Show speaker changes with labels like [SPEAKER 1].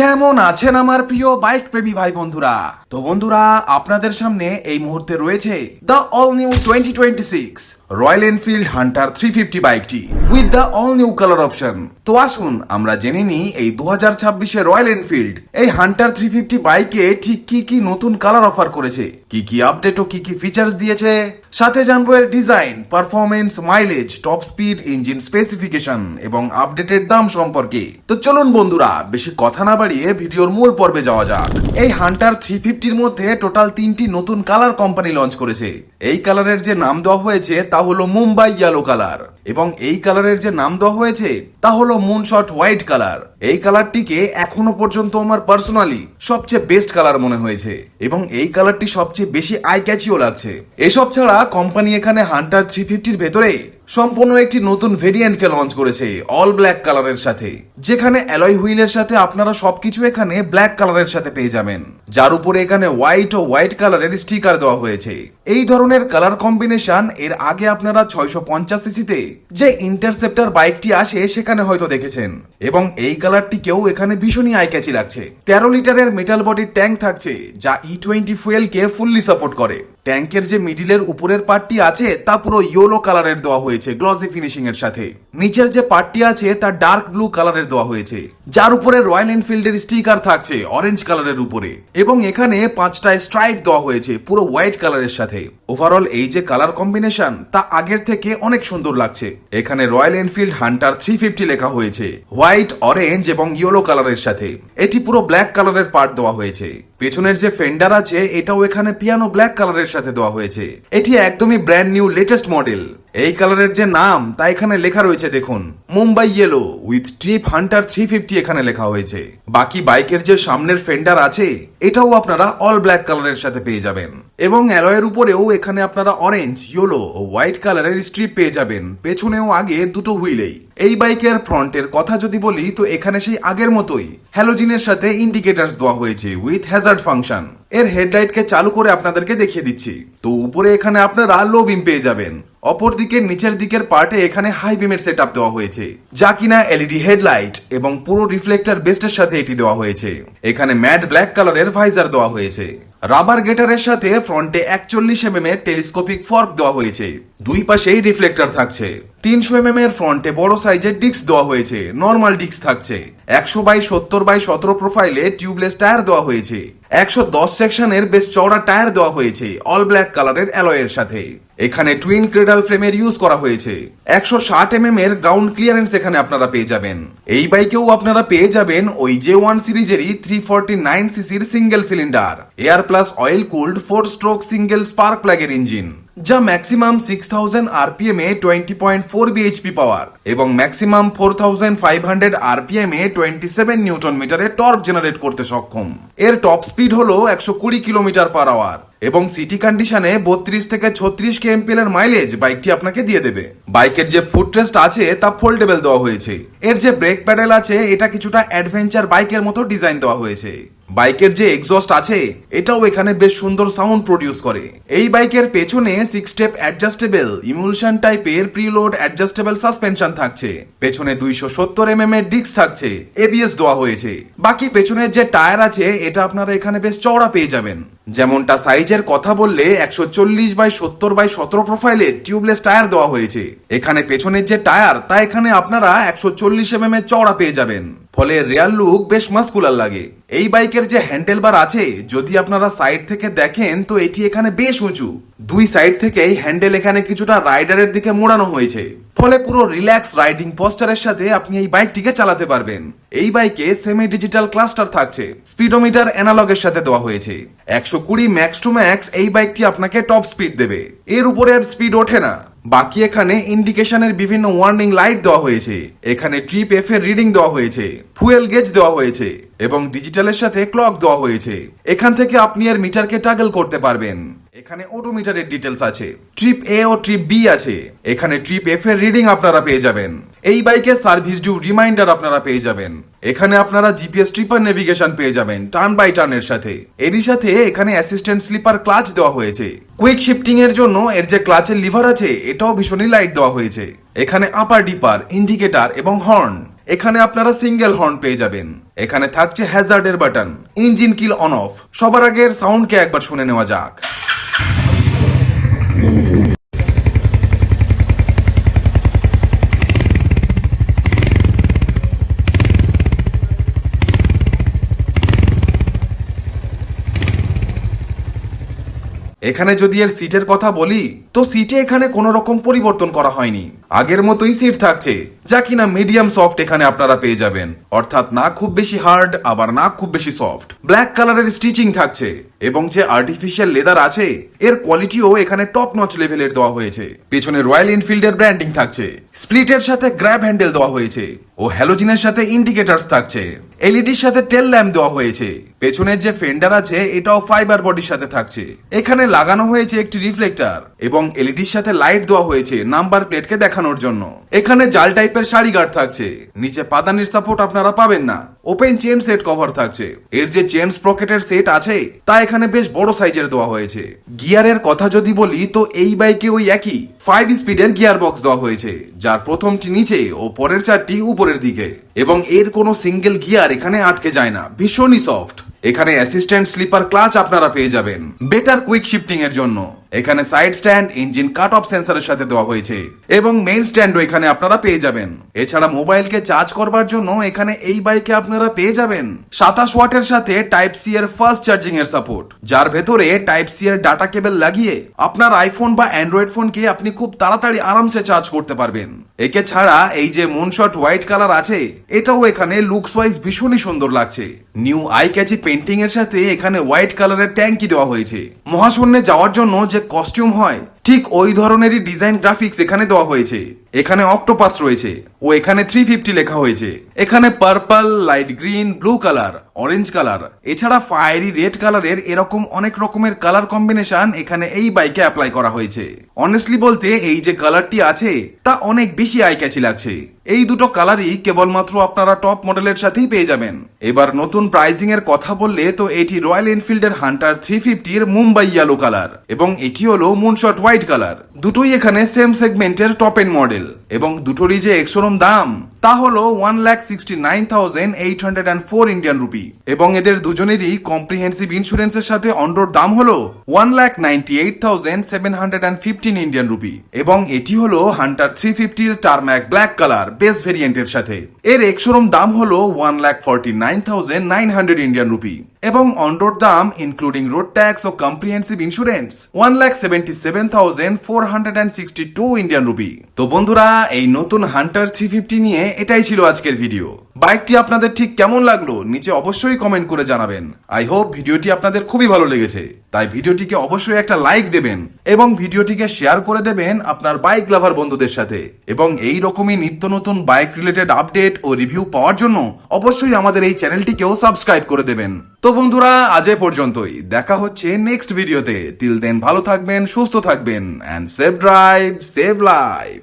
[SPEAKER 1] কেমন আছেন আমার প্রিয় বাইক প্রেমী ভাই বন্ধুরা? তো বন্ধুরা, আপনাদের সামনে এই মুহূর্তে রয়েছে the all new 2026 royal Enfield Hunter 350 বাইকটি with the all new colour option. তো আসুন আমরা জেনে নিই এই 2026 রয়্যাল এনফিল্ড এই হান্টার 350 বাইকে ঠিক কি কি নতুন কালার অফার করেছে, কি কি আপডেট ও কি কি ফিচার্স দিয়েছে, সাথে জানবো এর design, performance, mileage, top speed, engine specification এবং আপডেটেড দাম সম্পর্কে। তো চলুন বন্ধুরা, বেশি কথা না বাড়িয়ে ভিডিওর মূল পর্বে যাওয়া যাক। এই হান্টার 350 এর মধ্যে টোটাল 3টি নতুন কালার কোম্পানি লঞ্চ করেছে। এই কালারের যে নাম দেওয়া হয়েছে তা হলো মুম্বাই ইয়েলো কালার, এবং এই কালারের যে নাম দেওয়া হয়েছে তা হলো মুনশট হোয়াইট কালার। এই কালারটিকে এখনো পর্যন্ত আমার পার্সোনালি সবচেয়ে বেস্ট কালার মনে হয়েছে, এবং এই কালারটি সবচেয়ে বেশি আই ক্যাচিও লাগছে। এসব ছাড়া কোম্পানি এখানে হান্টার 350 ভেতরে সম্পূর্ণ একটি নতুন ভেরিয়েন্টকে লঞ্চ করেছে অল ব্ল্যাক কালারের সাথে, যেখানে অ্যালয় হুইলের সাথে আপনারা সবকিছু এখানে ব্ল্যাক কালারের সাথে পেয়ে যাবেন, যার উপরে এখানে হোয়াইট ও হোয়াইট কালারের স্টিকার দেওয়া হয়েছে। এই ধরনের কালার কম্বিনেশন এর আগে আপনারা 650 সিসিতে যে ইন্টারসেপ্টর বাইকটি আসে সেখানে হয়তো দেখেছেন, এবং এই কালারটিকেও এখানে ভীষণই আই ক্যাচি লাগছে। 13 লিটারের মেটাল বডির ট্যাঙ্ক থাকছে, যা E20 ফুয়েলকে ফুললি সাপোর্ট করে। ট্যাঙ্কের যে মিডিলের উপরের পার্টটি আছে তা পুরো ইয়েলো কালারের দেওয়া হয়েছে গ্লসি ফিনিশিং এর সাথে। নিচের যে পার্টটি আছে তা ডার্ক ব্লু কালারের দেওয়া হয়েছে, যার উপরে রয়্যাল এনফিল্ডের স্টিকার থাকছে অরেঞ্জ কালারের উপরে, এবং এখানে 5টা স্ট্রাইপ দেওয়া হয়েছে পুরো হোয়াইট কালারের সাথে। ওভারঅল এই যে কালার কম্বিনেশন তা আগের থেকে অনেক সুন্দর লাগছে। এখানে রয়্যাল এনফিল্ড হান্টার 350 লেখা হয়েছে হোয়াইট, অরেঞ্জ এবং ইয়েলো কালারের সাথে। এটি পুরো ব্ল্যাক কালারের পার্ট দেওয়া হয়েছে। পেছনের যে ফেন্ডার আছে এটাও এখানে পিয়ানো ব্ল্যাক কালারের সাথে দেওয়া হয়েছে। এটি একদমই ব্র্যান্ড নিউ লেটেস্ট মডেল। এই কালারের যে নাম তা এখানে লেখা রয়েছে, দেখুন, Mumbai yellow with trip Hunter 350 এখানে লেখা হয়েছে। বাকি বাইকের যে সামনের ফেন্ডার আছে এটাও আপনারা অল ব্ল্যাক কালারের সাথে পেয়ে যাবেন, এবং অ্যালয়ের উপরেও এখানে আপনারা অরেঞ্জ, ইয়েলো ও হোয়াইট কালারের স্ট্রিপ পেয়ে যাবেন, পেছনেও আগে দুটো হুইলেই। এই বাইকের ফ্রন্টের কথা যদি বলি তো এখানে সেই আগের মতোই হ্যালোজিনের সাথে ইন্ডিকেটরস দেওয়া হয়েছে উইথ হ্যাজার্ড ফাংশন। এর হেডলাইটকে চালু করে আপনাদেরকে দেখিয়ে দিচ্ছি। তো উপরে এখানে আপনারা লো বিম পেয়ে যাবেন, অপরদিকে নিচের দিকের পার্টে এখানে হাই বিমের সেটআপ দেওয়া হয়েছে, যা কিনা এলইডি হেডলাইট এবং পুরো রিফ্লেক্টর বেস্টের সাথে এটি দেওয়া হয়েছে। এখানে ম্যাট ব্ল্যাক কালারের ভাইজার দেওয়া হয়েছে। রাবার গেটারের সাথে ফ্রন্টে 41 mm এর টেলিস্কোপিক ফর্ক দেওয়া হয়েছে, দুই পাশেই রিফ্লেক্টর থাকছে। 300 mm এর ফ্রন্টে বড় সাইজের ডিস্ক দেওয়া হয়েছে, নর্মাল ডিস্ক থাকছে। 100/70/17 প্রোফাইলে টিউবলেস টায়ার দেওয়া হয়েছে। 110 সেকশনের বেশ চওড়া টায়ার দেওয়া হয়েছে অল ব্ল্যাক কালারের অ্যালয়ের সাথে। এখানে টুইন ক্রেডাল ফ্রেমের ইউজ করা হয়েছে। 160 mm এর গ্রাউন্ড ক্লিয়ারেন্স এখানে আপনারা পেয়ে যাবেন। এই বাইকেও আপনারা পেয়ে যাবেন ওই J1 সিরিজেরই 349 সিসির single cylinder air plus oil cooled 4 stroke single spark প্লাগের ইঞ্জিন, যা ম্যাক্সিমাম 6000 RPM এ 20.4 bhp পাওয়ার এবং ম্যাক্সিমাম 4500 RPM এ 27 নিউটন মিটারে টর্ক জেনারেট করতে সক্ষম। এর টপ স্পিড হলো 120 কিলোমিটার/আওয়ার, এবং সিটি কন্ডিশনে 32 থেকে 36 kmpl এর মাইলেজ বাইকটি আপনাকে দিয়ে দেবে। বাইকের যে ফুটরেস্ট আছে তা ফোল্ডেবল দেওয়া হয়েছে। এর যে ব্রেক প্যাডেল আছে এটা কিছুটা অ্যাডভেঞ্চার বাইকের মতো ডিজাইন দেওয়া হয়েছে। বাইকের যে এক্সস্ট আছে এটাও এখানে বেশ সুন্দর সাউন্ড প্রডিউস করে। এই বাইকের পেছনে 6 স্টেপ অ্যাডজাস্টেবল ইমুলশন টাইপের প্রিলোড অ্যাডজাস্টেবল সাসপেনশন থাকছে। পেছনে 270 mm এর ডিস্ক থাকছে, এবিএস দেওয়া হয়েছে। বাকি পেছনের যে টায়ার আছে এটা আপনারা এখানে বেশ চওড়া পেয়ে যাবেন। যেমনটা সাইজের কথা বললে 140/70/17 প্রোফাইলের টিউবলেস টায়ার দেওয়া হয়েছে। এখানে পেছনের যে টায়ার তা এখানে আপনারা 140 mm এর চওড়া পেয়ে যাবেন, ফলে রিয়াল লুক বেশ মাস্কুলার লাগে। এই বাইকের যে হ্যান্ডেলবার আছে যদি আপনারা সাইড থেকে দেখেন তো এটি এখানে বেশ উঁচু। দুই সাইড থেকেই হ্যান্ডেল এখানে কিছুটা রাইডারের দিকে মোড়ানো হয়েছে, ফলে পুরো রিল্যাক্স রাইডিং পস্টারের সাথে আপনি এই বাইকটিকে চালাতে পারবেন। এই বাইকে সেমি ডিজিটাল ক্লাস্টার থাকছে, স্পিডোমিটার অ্যানালগের সাথে দেওয়া হয়েছে। 120 ম্যাক্স টু ম্যাক্স এই বাইকটি আপনাকে টপ স্পিড দেবে, এর উপরে আর স্পিড ওঠে না। বাকি এখানে ইন্ডিকেশনের বিভিন্ন ওয়ার্নিং লাইট দেওয়া হয়েছে। এখানে ট্রিপ এফ এর রিডিং দেওয়া হয়েছে, ফুয়েল গেজ দেওয়া হয়েছে এবং ডিজিটালের সাথে ক্লক দেওয়া হয়েছে। এখান থেকে আপনি এর মিটারকে টাগল করতে পারবেন। এখানে অটোমিটারের ডিটেলস আছে, ট্রিপ এ ও ট্রিপ বি আছে। এখানে ট্রিপ এফ এর রিডিং আপনারা পেয়ে যাবেন। এই বাইকে সার্ভিস ডিউ রিমাইন্ডার আপনারা পেয়ে যাবেন। এখানে আপনারা জিপিএস ট্রিপার নেভিগেশন পেয়ে যাবেন টার্ন বাই টার্নের সাথে। এরই সাথে এখানে অ্যাসিস্ট্যান্ট স্লিপার ক্লাচ দেওয়া হয়েছে। কুইক শিফটিং এর জন্য এর যে ক্লাচের লিভার আছে এটাও ভীষণই লাইট দেওয়া হয়েছে। এখানে আপার ডিপার, ইন্ডিকেটর এবং হর্ন এখানে আপনারা সিঙ্গেল হর্ন পেয়ে যাবেন। এখানে থাকছে হ্যাজার্ডের button, engine kill on off. সবার আগের সাউন্ডকে একবার শুনে নেওয়া যাক। এখানে যদি এর সিটের কথা বলি তো সিটে এখানে কোনো রকম পরিবর্তন করা হয়নি, আগের মতোই সিট থাকছে, যা কিনা মিডিয়াম সফট এখানে আপনারা পেয়ে যাবেন। অর্থাৎ না খুব বেশি হার্ড আবার না খুব বেশি সফট। ব্ল্যাক কালারের স্টিচিং থাকছে এবং যে আর্টিফিশিয়াল লেদার আছে এর কোয়ালিটিও এখানে টপ নচ লেভেলের দেওয়া হয়েছে। পেছনে রয়্যাল এনফিল্ডের ব্র্যান্ডিং থাকছে, স্প্লিটের সাথে গ্র্যাব হ্যান্ডেল দেওয়া হয়েছে ও হ্যালোজিনের সাথে ইন্ডিকেটরস থাকছে। এলইডির সাথে টেল ল্যাম্প দেওয়া হয়েছে। পেছনের যে ফেন্ডার আছে এটাও ফাইবার বডির সাথে থাকছে। এখানে লাগানো হয়েছে একটি রিফ্লেক্টর এবং এলইডির সাথে লাইট দেওয়া হয়েছে নাম্বার প্লেটকে দেখানোর জন্য। এখানে জাল টাইপের সারি গার্ড থাকছে, নিচে পাদানির সাপোর্ট আপনারা পাবেন না। ওপেন চেন সেট কভার থাকছে। এর যে চেন স্প্রকেটের সেট আছে তা এখানে বেশ বড় সাইজের দেওয়া হয়েছে। গিয়ারের কথা যদি বলি তো এই বাইকে ওই একই 5 স্পিডের গিয়ার বক্স দেওয়া হয়েছে, যার প্রথমটি নিচে ও পরের চারটি উপরের দিকে, এবং এর কোনো সিঙ্গেল গিয়ার এখানে আটকে যায় না, ভীষণই সফট। এখানে অ্যাসিস্ট্যান্ট স্লিপার ক্লাচ আপনারা পেয়ে যাবেন বেটার কুইক শিফটিং এর জন্য। এখানে side stand engine cut off সেন্সরের সাথে দেওয়া হয়েছে এবং মেইন স্ট্যান্ডও এখানে আপনারা পেয়ে যাবেন। এছাড়া মোবাইলকে চার্জ করবার জন্য এখানে এই বাইকে আপনারা পেয়ে যাবেন 27 ওয়াটের সাথে টাইপ সি এর ফাস্ট চার্জিং এর সাপোর্ট, যার ভেতরে টাইপ সি এর ডাটা কেবল লাগিয়ে আপনার আইফোন বা অ্যান্ড্রয়েড ফোনকে আপনি খুব তাড়াতাড়ি আরামসে চার্জ করতে পারবেন। একে ছাড়া এই যে মুনশট হোয়াইট কালার আছে এটাও এখানে লুকস ওয়াইজ ভীষণই সুন্দর লাগছে। নিউ আই ক্যাচি পেন্টিং এর সাথে এখানে হোয়াইট কালারের ট্যাঙ্কি দেওয়া হয়েছে। মহাশূন্যে যাওয়ার জন্য যে কস্টিউম হয় ঠিক ওই ধরনেরই ডিজাইন গ্রাফিক্স এখানে দেওয়া হয়েছে। এখানে অক্টোপাস রয়েছে ও এখানে 350 লেখা হয়েছে। এখানে purple, light green, blue colour, orange colour, এছাড়া ফায়ারি রেড কালারের এরকম অনেক রকমের কালার কম্বিনেশন এখানে এই বাইকে অ্যাপ্লাই করা হয়েছে। অনেস্টলি বলতে এই যে কালারটি আছে তা অনেক বেশি আই ক্যাচি লাগছে। এই দুটো কালারই কেবলমাত্র আপনারা টপ মডেলের সাথেই পেয়ে যাবেন। এবার নতুন প্রাইসিং এর কথা বললে তো এটি রয়্যাল এনফিল্ডের হান্টার 350 এর মুম্বাই ইয়েলো কালার এবং এটি হলো মুনশট হোয়াইট কালার। দুটোই এখানে সেম সেগমেন্টের টপ এন্ড মডেল এবং দুটোরই যে এক্সশোরুম দাম তা হলো 1,69,804 ইন্ডিয়ান রুপি এবং এদের দুজনেরই কম্প্রিহেন্সিভ ইন্স্যুরেন্সের সাথে অনরোড দাম হলো 1,98,715 ইন্ডিয়ান রুপি এবং এটি হলো Hunter 350 tarmac black colour base ভেরিয়েন্টের সাথে। এর এক্সশোরুম দাম হলো 1,49,900 ইন্ডিয়ান রুপি এবং অনরোড দাম ইনক্লুডিং রোড ট্যাক্স ও কম্প্রিহেন্সিভ ইন্স্যুরেন্স 1,77,462 ইন্ডিয়ান রুপি। তো বন্ধুরা এই নতুন হান্টার 350 নিয়ে এটাই ছিল আজকের ভিডিও। বাইকটি আপনাদের ঠিক কেমন লাগলো নিচে অবশ্যই কমেন্ট করে জানাবেন। আই হোপ ভিডিওটি আপনাদের খুবই ভালো লেগেছে, তাই ভিডিওটিকে অবশ্যই একটা লাইক দেবেন এবং ভিডিওটিকে শেয়ার করে দেবেন আপনার বাইক লাভার বন্ধুদের সাথে। এবং এই রকমই নিত্য নতুন বাইক রিলেটেড আপডেট ও রিভিউ পাওয়ার জন্য অবশ্যই আমাদের এই চ্যানেলটিকেও সাবস্ক্রাইব করে দেবেন। তো বন্ধুরা আজ এ পর্যন্তই, দেখা হচ্ছে নেক্সট ভিডিওতে। টিল দেন ভালো থাকবেন, সুস্থ থাকবেন, and save drive save life.